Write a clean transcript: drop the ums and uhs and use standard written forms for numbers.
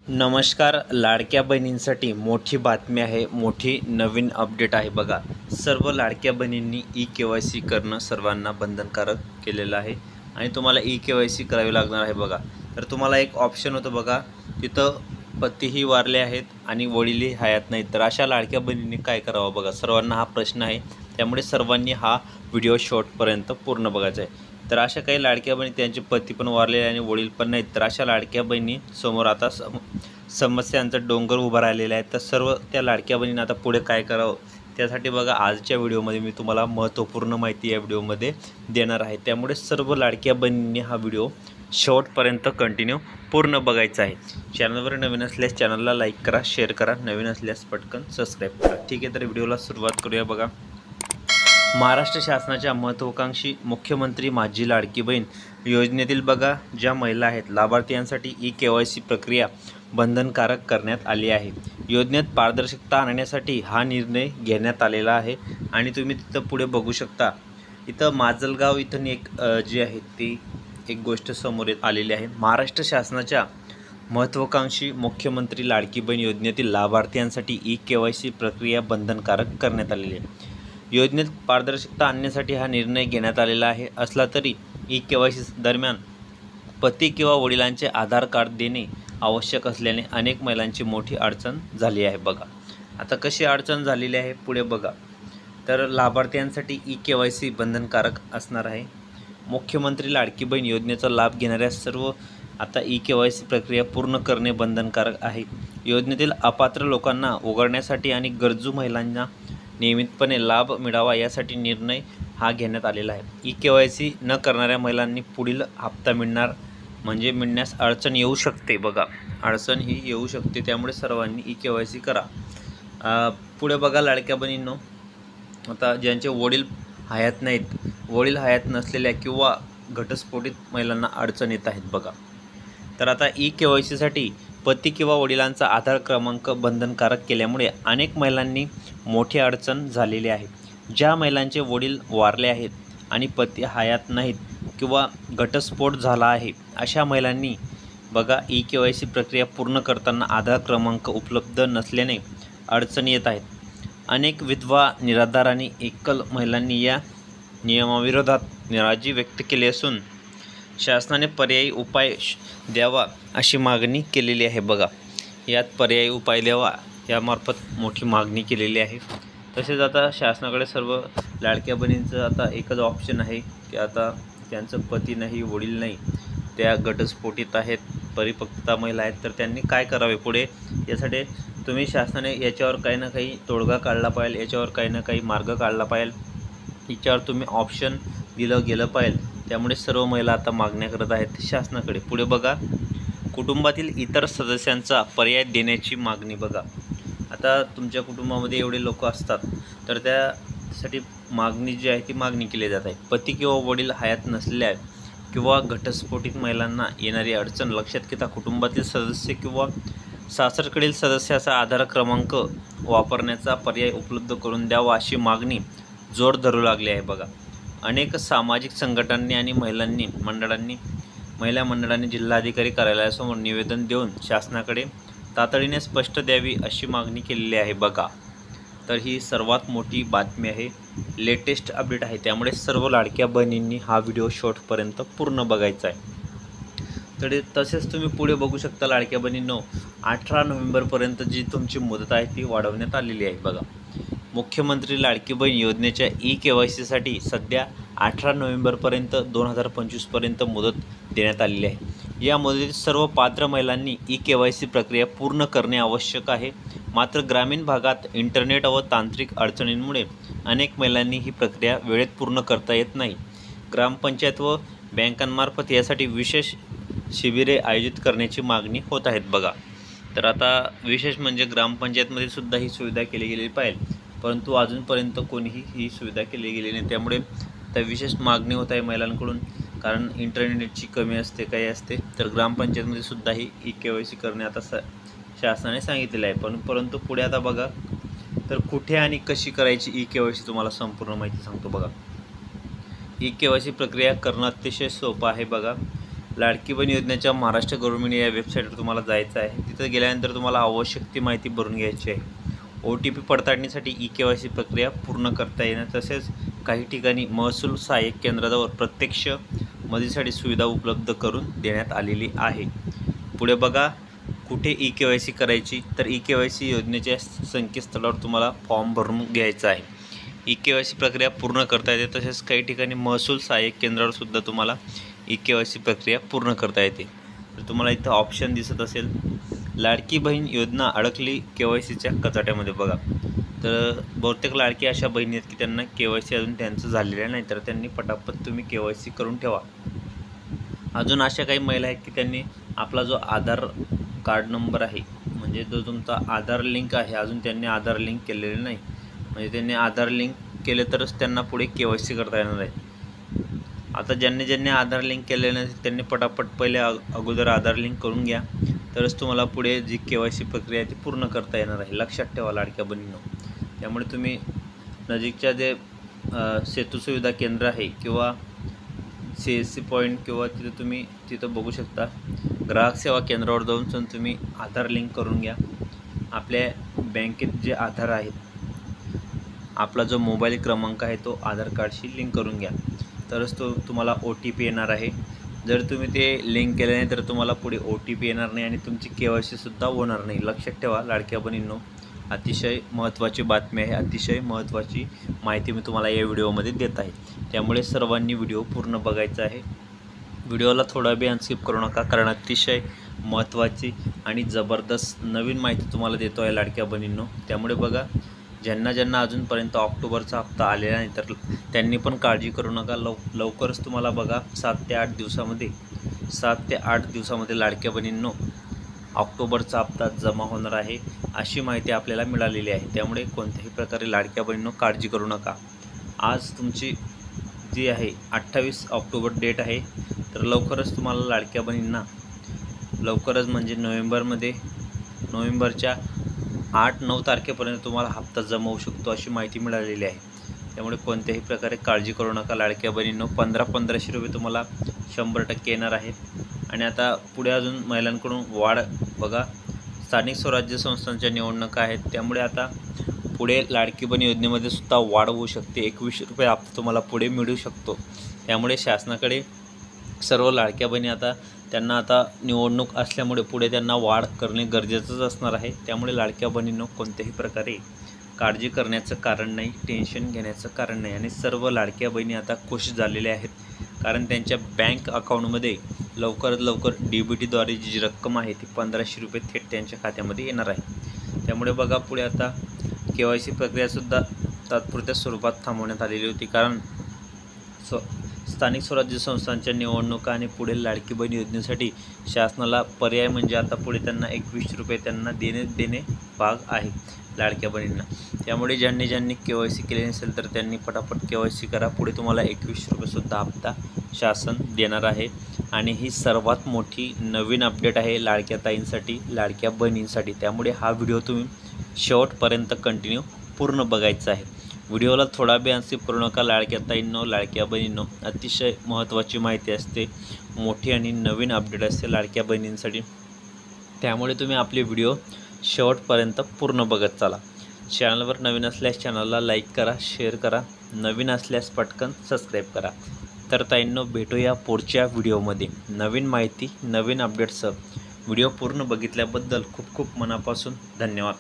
नमस्कार. लाडक्या बहिणींसाठी मोठी बातमी आहे, मोठी नवीन अपडेट आहे बघा. सर्व लाडक्या बहिणींनी ई-के-वाय-सी करणं सर्वांना बंधनकारक केलेलं आहे आणि तुम्हाला ई-के-वाय-सी करावी लागणार आहे बघा. तर तुम्हाला एक ऑप्शन होतं बघा, तिथं पतीही वारले आहेत आणि वडीलही हयात नाहीत. तर अशा लाडक्या बहिणींनी काय करावं बघा, सर्वांना हा प्रश्न आहे. त्यामुळे सर्वांनी हा व्हिडिओ शेवटपर्यंत पूर्ण बघायचा आहे. तर अशा काही लाडक्या बहिणी त्यांचे पती पण वारले आणि वडील पण नाहीत. तर अशा लाडक्या बहिणी समोर आता समस्यांचा डोंगर उभा राहिलेला आहे. तर सर्व त्या लाडक्या बहिणींना आता पुढे काय करावं, त्यासाठी बघा आजच्या व्हिडिओमध्ये मी तुम्हाला महत्त्वपूर्ण माहिती या व्हिडिओमध्ये देणार आहे. त्यामुळे सर्व लाडक्या बहिणींनी हा व्हिडिओ शेवटपर्यंत कंटिन्यू पूर्ण बघायचा आहे. चॅनलवर नवीन असल्यास चॅनलला लाईक करा, शेअर करा, नवीन असल्यास पटकन सबस्क्राईब करा. ठीक आहे, तर व्हिडिओला सुरुवात करूया बघा. महाराष्ट्र शासनाच्या महत्त्वाकांक्षी मुख्यमंत्री माझी लाडकी बहीण योजनेतील बघा ज्या महिला आहेत लाभार्थ्यांसाठी ई-के-वाय-सी प्रक्रिया बंधनकारक करण्यात आली आहे. योजनेत पारदर्शकता आणण्यासाठी हा निर्णय घेण्यात आलेला आहे आणि तुम्ही तिथं पुढे बघू शकता. इथं माजलगाव इथून एक जी आहे ती एक गोष्ट समोर आलेली आहे. महाराष्ट्र शासनाच्या महत्त्वाकांक्षी मुख्यमंत्री लाडकी बहीण योजनेतील लाभार्थ्यांसाठी ई-के-वाय-सी प्रक्रिया बंधनकारक करण्यात आलेली आहे. योजनेत पारदर्शकता आणण्यासाठी हा निर्णय घेण्यात आलेला आहे. असला तरी ई-के-वाय-सी दरम्यान पती किंवा वडिलांचे आधार कार्ड देणे आवश्यक असल्याने अनेक महिलांची मोठी अडचण झाली आहे बघा. आता कशी अडचण झालेली आहे पुढे बघा. तर लाभार्थ्यांसाठी ई-के-वाय-सी बंधनकारक असणार आहे. मुख्यमंत्री लाडकी बहीण योजनेचा लाभ घेणाऱ्या सर्व आता ई-के-वाय-सी प्रक्रिया पूर्ण करणे बंधनकारक आहे. योजनेतील अपात्र लोकांना उघडण्यासाठी आणि गरजू महिलांना नियमितपणे लाभ मिळावा यासाठी निर्णय हा घेण्यात आलेला आहे. ई-के-वाय-सी न करणाऱ्या महिलांनी पुढील हप्ता मिळण्यास अडचण येऊ शकते बघा. अडचण ही येऊ शकते, त्यामुळे सर्वांनी ई-के-वाय-सी करा. पुढे बघा लाडक्या बहिणींनो, आता ज्यांचे वडील हयात नाहीत, वडील हयात नसलेल्या किंवा घटस्फोटित महिलांना अडचण येत आहेत बघा. तर आता ई-के-वाय-सीसाठी पती किंवा वडिलांचा आधार क्रमांक बंधनकारक केल्यामुळे अनेक महिलांनी मोठी अडचण झालेली आहे. ज्या महिलांचे वडील वारले आहेत आणि पती हयात नाहीत किंवा घटस्फोट झाला आहे, अशा महिलांनी बघा ई-के-वाय-सी प्रक्रिया पूर्ण करताना आधार क्रमांक उपलब्ध नसल्याने अडचणी येत आहेत. अनेक विधवा, निराधार आणि एकल महिलांनी या नियमाविरोधात नाराजी व्यक्त केली असून शासनाने पर्यायी उपाय द्यावा अशी मागणी केलेली आहे बघा. यात पर्यायी उपाय द्यावा यामार्फत मोठी मागणी केलेली आहे. तसेच आता शासनाकडे सर्व लाडक्या बहिणींचं आता एकच ऑप्शन आहे की आता त्यांचं पती नाही, वडील नाही, त्या घटस्फोटित आहेत, परिपक्वता महिला आहेत, तर त्यांनी काय करावे पुढे, यासाठी तुम्ही शासनाने याच्यावर काही ना काही तोडगा काढला पाहिजे, याच्यावर काही ना काही मार्ग काढला पाहिजे, याच्यावर तुम्ही ऑप्शन दिलं गेलं पाहिजे. त्यामुळे सर्व महिला आता मागण्या करत आहेत शासनाकडे. पुढे बघा, कुटुंबातील इतर सदस्यांचा पर्याय देण्याची मागणी बघा. आता तुमच्या कुटुंबामध्ये एवढे लोक असतात तर त्यासाठी मागणी जी आहे ती मागणी केली जात आहे. पती किंवा वडील हयात नसलेल्या किंवा घटस्फोटित महिलांना येणारी अडचण लक्षात घेता कुटुंबातील सदस्य किंवा सासरकडील सदस्याचा आधार क्रमांक वापरण्याचा पर्याय उपलब्ध करून द्यावा अशी मागणी जोर धरू लागली आहे बघा. अनेक सामाजिक संघटनांनी आणि महिला मंडळांनी जिल्हाधिकारी कार्यालयासमोर निवेदन देऊन शासनाकडे तातडीने स्पष्ट द्यावी अशी मागणी केलेली आहे बघा. तर ही सर्वात मोठी बातमी आहे, लेटेस्ट अपडेट आहे. त्यामुळे सर्व लाडक्या बहिणींनी हा व्हिडिओ शेवटपर्यंत पूर्ण बघायचा आहे. तर तसेच तुम्ही पुढे बघू शकता लाडक्या बहिणींनो, 18 नोव्हेंबरपर्यंत जी तुमची मुदत आहे ती वाढवण्यात आलेली आहे बघा. मुख्यमंत्री लाडकी बहीण योजनेच्या ई-के-वाय-सीसाठी सध्या 18 नोव्हेंबरपर्यंत 2025पर्यंत मुदत देण्यात आलेली आहे. या मुदतीत सर्व पात्र महिलांनी ई-के-वाय-सी प्रक्रिया पूर्ण करणे आवश्यक आहे. मात्र ग्रामीण भागात इंटरनेट व तांत्रिक अडचणींमुळे अनेक महिलांनी ही प्रक्रिया वेळेत पूर्ण करता येत नाही. ग्रामपंचायत व बँकांमार्फत यासाठी विशेष शिबिरे आयोजित करण्याची मागणी होत आहेत बघा. तर आता विशेष म्हणजे ग्रामपंचायतमध्ये सुद्धा ही सुविधा केली गेली पाहिजे, परंतु अजूनपर्यंत कोणीही ही सुविधा केली गेली नाही. त्यामुळे त्या विशेष मागणी होत आहे महिलांकडून, कारण इंटरनेटची कमी असते, काही असते. तर ग्रामपंचायतमध्ये सुद्धा ही ई-के-वाय-सी करणे आता शासनाने सांगितलेलं आहे. परंतु पुढे आता बघा, तर कुठे आणि कशी करायची ई-के-वाय-सी तुम्हाला संपूर्ण माहिती सांगतो बघा. ई-के-वाय-सी प्रक्रिया करणं अतिशय सोपं आहे बघा. लाडकी बहीण योजनेच्या महाराष्ट्र गव्हर्नमेंट या वेबसाईटवर तुम्हाला जायचं आहे। तिथं गेल्यानंतर तुम्हाला आवश्यक ती माहिती भरून घ्यायची आहे। OTP पडताळणीसाठी EKYC प्रक्रिया पूर्ण करता येणार, तसेच काही ठिकाणी महसूल सहाय्यक केंद्रावर प्रत्यक्ष मदतीसाठी सुविधा उपलब्ध करून देण्यात आलेली आहे। पुढे बघा कुठे EKYC करायची, तर EKYC योजनेच्या संकेतस्थळावर तुम्हाला फॉर्म भरून घ्यायचा आहे। EKYC प्रक्रिया पूर्ण करता येते, तसेच काही ठिकाणी महसूल सहाय्यक केंद्रावर सुद्धा तुम्हाला EKYC प्रक्रिया पूर्ण करता येते। तर तुम्हाला इथं ऑप्शन दिसत असेल, लाडकी बहीण योजना अडकली KYCच्या कचाट्यामध्ये बघा। तर बहुतेक लाडकी अशा बहिणी आहेत की त्यांना KYC अजून त्यांचं झालेलं नाही, तर त्यांनी पटापट तुम्ही KYC करून ठेवा। अजून अशा काही महिला आहेत की त्यांनी आपला जो आधार कार्ड नंबर आहे, म्हणजे जो तुमचा आधार लिंक आहे, अजून त्यांनी आधार लिंक केलेले नाही। म्हणजे त्यांनी आधार लिंक केले तरच त्यांना पुढे KYC करता येणार आहे। आता ज्यांनी आधार लिंक केलेलं नाही त्यांनी पटापट पहिले अगोदर आधार लिंक करून घ्या, तरच तुम्हाला पुढे जी KYC प्रक्रिया आहे ती पूर्ण करता येणार आहे। लक्षात ठेवा लाडक्या बहिणींनो। त्यामुळे तुम्ही नजीकच्या जे सेतू सुविधा केंद्र आहे किंवा CSC पॉईंट किंवा तिथं बघू शकता, ग्राहक सेवा केंद्रावर जाऊन तुम्ही आधार लिंक करून घ्या। आपल्या बँकेत जे आधार आहे, आपला जो मोबाईल क्रमांक आहे तो आधार कार्डशी लिंक करून घ्या, तरच तुम्हाला OTP येणार आहे। जर तुम्ही ते लिंक केले नाही तर तुम्हाला पुढे OTP येणार नाही आणि तुमची KYC सुद्धा होणार नाही। लक्षात ठेवा लाडक्या बहिणींनो, अतिशय महत्त्वाची बातमी आहे, अतिशय महत्त्वाची माहिती मी तुम्हाला या व्हिडिओमध्ये देत आहे। त्यामुळे सर्वांनी व्हिडिओ पूर्ण बघायचा आहे। व्हिडिओला थोडा बी अनस्किप करू नका, कारण अतिशय महत्त्वाची आणि जबरदस्त नवीन माहिती तुम्हाला देतो आहे लाडक्या बहिणींनो। त्यामुळे बघा, ज्यांना अजूनपर्यंत ऑक्टोबरचा हप्ता आलेला नाही तर त्यांनी पण काळजी करू नका। लवकरच तुम्हाला बघा 7 ते 8 दिवसामध्ये लाडक्या बहिणींनो ऑक्टोबरचा हप्ता जमा होणार आहे, अशी माहिती आपल्याला मिळालेली आहे। त्यामुळे कोणत्याही प्रकारे लाडक्या बहिणींनो काळजी करू नका। आज तुमची जी आहे 28 ऑक्टोबर डेट आहे, तर लवकरच तुम्हाला लाडक्या बहिणींना लवकरच म्हणजे नोव्हेंबरच्या 8-9 तारखेपर्यंत तुम्हाला हप्ता जमा होऊ शकतो, अशी माहिती मिळालेली आहे। त्यामुळे कोणत्याही प्रकारे काळजी करू नका लाडक्या बहिणींनो। 1500 रुपये तुम्हाला 100% येणार आहेत। आणि आता पुढे अजून महिलांकडून वाढ बघा, स्थानिक स्वराज्य संस्थांच्या निवडणुका आहेत, त्यामुळे आता पुढे लाडकी बहीण योजनेमध्ये सुद्धा वाढ होऊ शकते। 21 रुपये हप्ता तुम्हाला पुढे मिळू शकतो। त्यामुळे शासनाकडे सर्व लाडक्या बहिणी त्यांना आता निवडणूक असल्यामुळे पुढे त्यांना वाढ करणे गरजेचंच असणार आहे। त्यामुळे लाडक्या बहिणींनो कोणत्याही प्रकारे काळजी करण्याचं कारण नाही, टेन्शन घेण्याचं कारण नाही। आणि सर्व लाडक्या बहिणी आता खुश झालेल्या आहेत, कारण त्यांच्या बँक अकाउंटमध्ये लवकरात लवकर DBTद्वारे जी रक्कम आहे ती 1500 रुपये थेट त्यांच्या खात्यामध्ये येणार आहे। त्यामुळे बघा, पुढे आता KYC प्रक्रियासुद्धा तात्पुरत्या स्वरूपात थांबवण्यात आलेली होती, कारण स्थानिक स्वराज्य संस्थांच्या निवडणुका आणि पुढील लाडकी बहीण योजनेसाठी शासनाला पर्याय म्हणजे आता पुढे त्यांना 21 रुपये त्यांना देणे भाग आहे लाडक्या बहिणींना। त्यामुळे ज्यांनी KYC केले नसेल तर त्यांनी पटापट KYC करा। पुढे तुम्हाला 21 रुपयेसुद्धा हप्ता शासन देणार आहे। आणि ही सर्वात मोठी नवीन अपडेट आहे लाडक्या ताईंसाठी, लाडक्या बहिणींसाठी। त्यामुळे हा व्हिडिओ तुम्ही शेवटपर्यंत कंटिन्यू पूर्ण बघायचा आहे। व्हिडिओला थोडा बी अनस्किप करू नका लाडक्या ताईंनो, लाडक्या बहिणींनो। अतिशय महत्त्वाची माहिती असते, मोठी आणि नवीन अपडेट असते लाडक्या बहिणींसाठी। त्यामुळे तुम्ही आपले व्हिडिओ शेवटपर्यंत पूर्ण बघत चला। चॅनलवर नवीन असल्यास चॅनलला लाईक करा, शेअर करा, नवीन असल्यास पटकन सबस्क्राईब करा। तर ताईंनो, भेटूया पुढच्या व्हिडिओमध्ये नवीन माहिती, नवीन अपडेट्ससह। व्हिडिओ पूर्ण बघितल्याबद्दल खूप खूप मनापासून धन्यवाद।